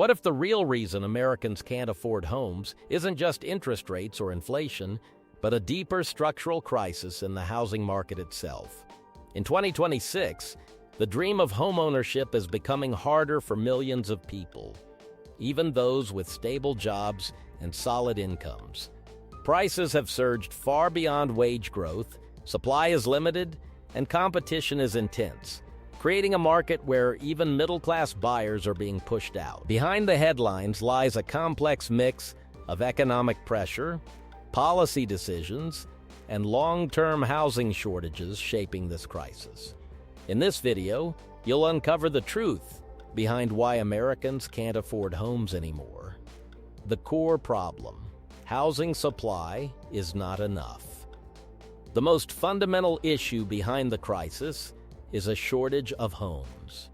What if the real reason Americans can't afford homes isn't just interest rates or inflation, but a deeper structural crisis in the housing market itself? In 2026, the dream of homeownership is becoming harder for millions of people, even those with stable jobs and solid incomes. Prices have surged far beyond wage growth, supply is limited, and competition is intense, creating a market where even middle-class buyers are being pushed out. Behind the headlines lies a complex mix of economic pressure, policy decisions, and long-term housing shortages shaping this crisis. In this video, you'll uncover the truth behind why Americans can't afford homes anymore. The core problem: housing supply is not enough. The most fundamental issue behind the crisis is a shortage of homes.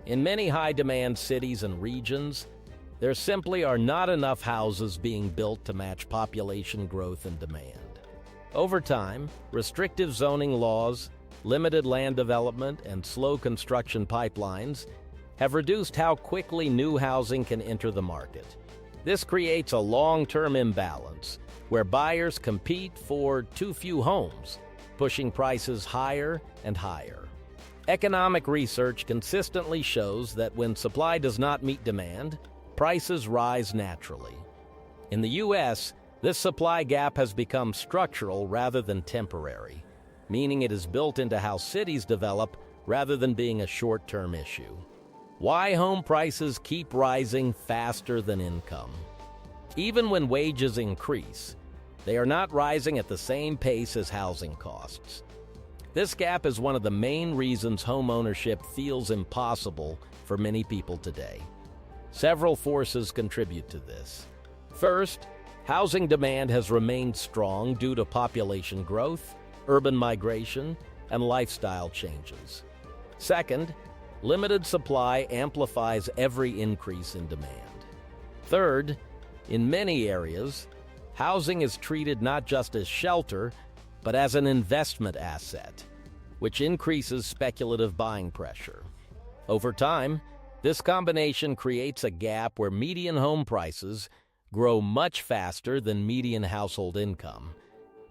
In many high-demand cities and regions, there simply are not enough houses being built to match population growth and demand. Over time, restrictive zoning laws, limited land development, and slow construction pipelines have reduced how quickly new housing can enter the market. This creates a long-term imbalance where buyers compete for too few homes, pushing prices higher and higher. Economic research consistently shows that when supply does not meet demand, prices rise naturally. In the U.S., this supply gap has become structural rather than temporary, meaning it is built into how cities develop rather than being a short-term issue. Why home prices keep rising faster than income? Even when wages increase, they are not rising at the same pace as housing costs. This gap is one of the main reasons home ownership feels impossible for many people today. Several forces contribute to this. First, housing demand has remained strong due to population growth, urban migration, and lifestyle changes. Second, limited supply amplifies every increase in demand. Third, in many areas, housing is treated not just as shelter, but as an investment asset, which increases speculative buying pressure. Over time, this combination creates a gap where median home prices grow much faster than median household income,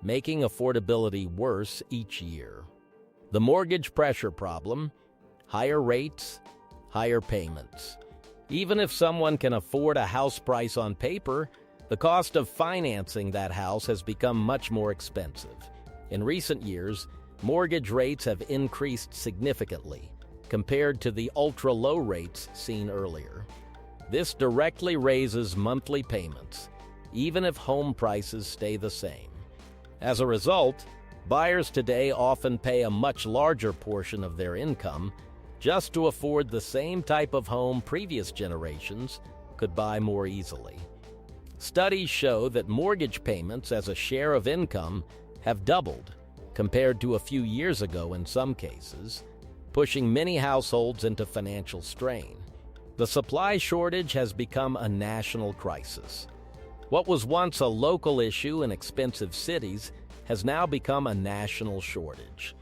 making affordability worse each year. The mortgage pressure problem: higher rates, higher payments. Even if someone can afford a house price on paper, the cost of financing that house has become much more expensive. In recent years, mortgage rates have increased significantly compared to the ultra-low rates seen earlier. This directly raises monthly payments, even if home prices stay the same. As a result, buyers today often pay a much larger portion of their income just to afford the same type of home previous generations could buy more easily. Studies show that mortgage payments as a share of income have doubled compared to a few years ago in some cases, pushing many households into financial strain. The supply shortage has become a national crisis. What was once a local issue in expensive cities has now become a national shortage.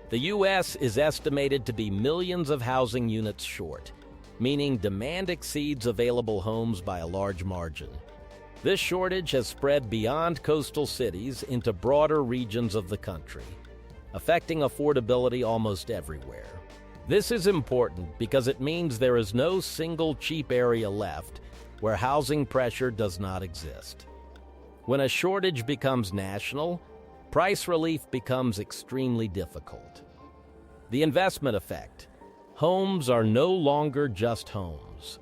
The U.S. is estimated to be millions of housing units short, meaning demand exceeds available homes by a large margin. This shortage has spread beyond coastal cities into broader regions of the country, affecting affordability almost everywhere. This is important because it means there is no single cheap area left where housing pressure does not exist. When a shortage becomes national, price relief becomes extremely difficult. The investment effect: homes are no longer just homes.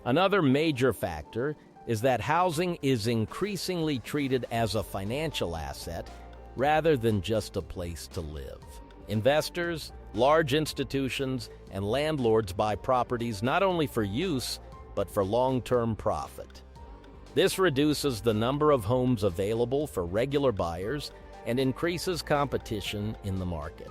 Another major factor is that housing is increasingly treated as a financial asset rather than just a place to live. Investors, large institutions, and landlords buy properties not only for use, but for long-term profit. This reduces the number of homes available for regular buyers and increases competition in the market.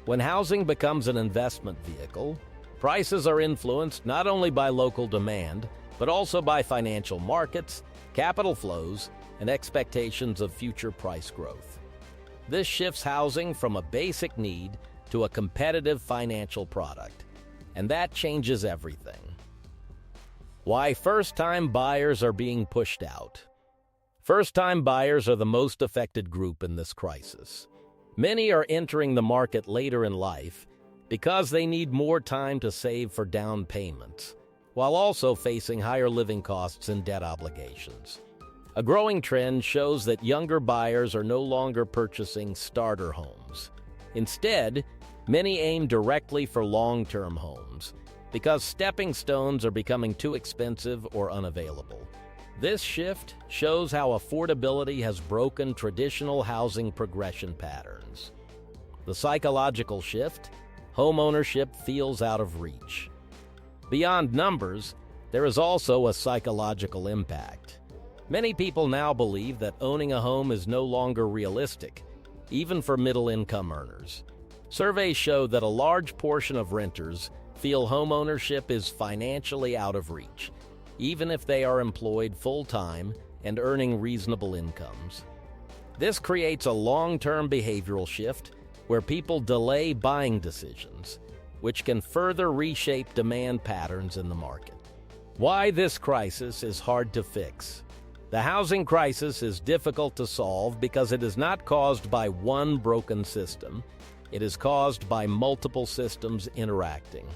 When housing becomes an investment vehicle, prices are influenced not only by local demand, but also by financial markets, capital flows, and expectations of future price growth. This shifts housing from a basic need to a competitive financial product, and that changes everything. Why first-time buyers are being pushed out. First-time buyers are the most affected group in this crisis. Many are entering the market later in life because they need more time to save for down payments, while also facing higher living costs and debt obligations. A growing trend shows that younger buyers are no longer purchasing starter homes. Instead, many aim directly for long-term homes because stepping stones are becoming too expensive or unavailable. This shift shows how affordability has broken traditional housing progression patterns. The psychological shift: homeownership feels out of reach. Beyond numbers, there is also a psychological impact. Many people now believe that owning a home is no longer realistic, even for middle-income earners. Surveys show that a large portion of renters feel homeownership is financially out of reach, even if they are employed full-time and earning reasonable incomes. This creates a long-term behavioral shift where people delay buying decisions, which can further reshape demand patterns in the market. Why this crisis is hard to fix. The housing crisis is difficult to solve because it is not caused by one broken system. It is caused by multiple systems interacting.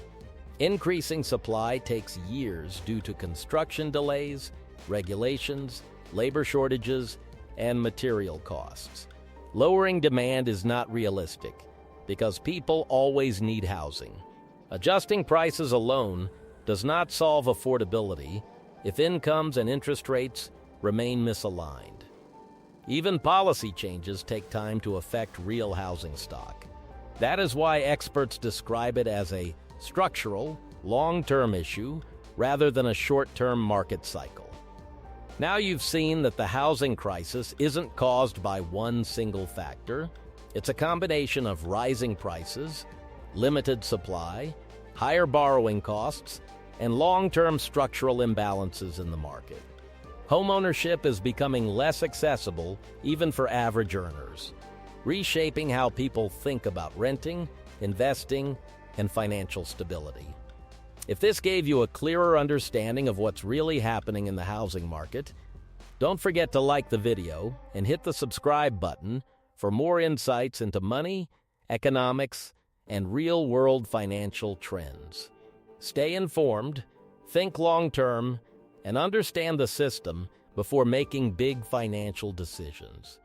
Increasing supply takes years due to construction delays, regulations, labor shortages, and material costs. Lowering demand is not realistic because people always need housing. Adjusting prices alone does not solve affordability if incomes and interest rates remain misaligned. Even policy changes take time to affect real housing stock. That is why experts describe it as a structural, long-term issue rather than a short-term market cycle. Now you've seen that the housing crisis isn't caused by one single factor. It's a combination of rising prices, limited supply, higher borrowing costs, and long-term structural imbalances in the market. Homeownership is becoming less accessible even for average earners, reshaping how people think about renting, investing, and financial stability. If this gave you a clearer understanding of what's really happening in the housing market, don't forget to like the video and hit the subscribe button for more insights into money, economics, and real-world financial trends. Stay informed, think long-term, and understand the system before making big financial decisions.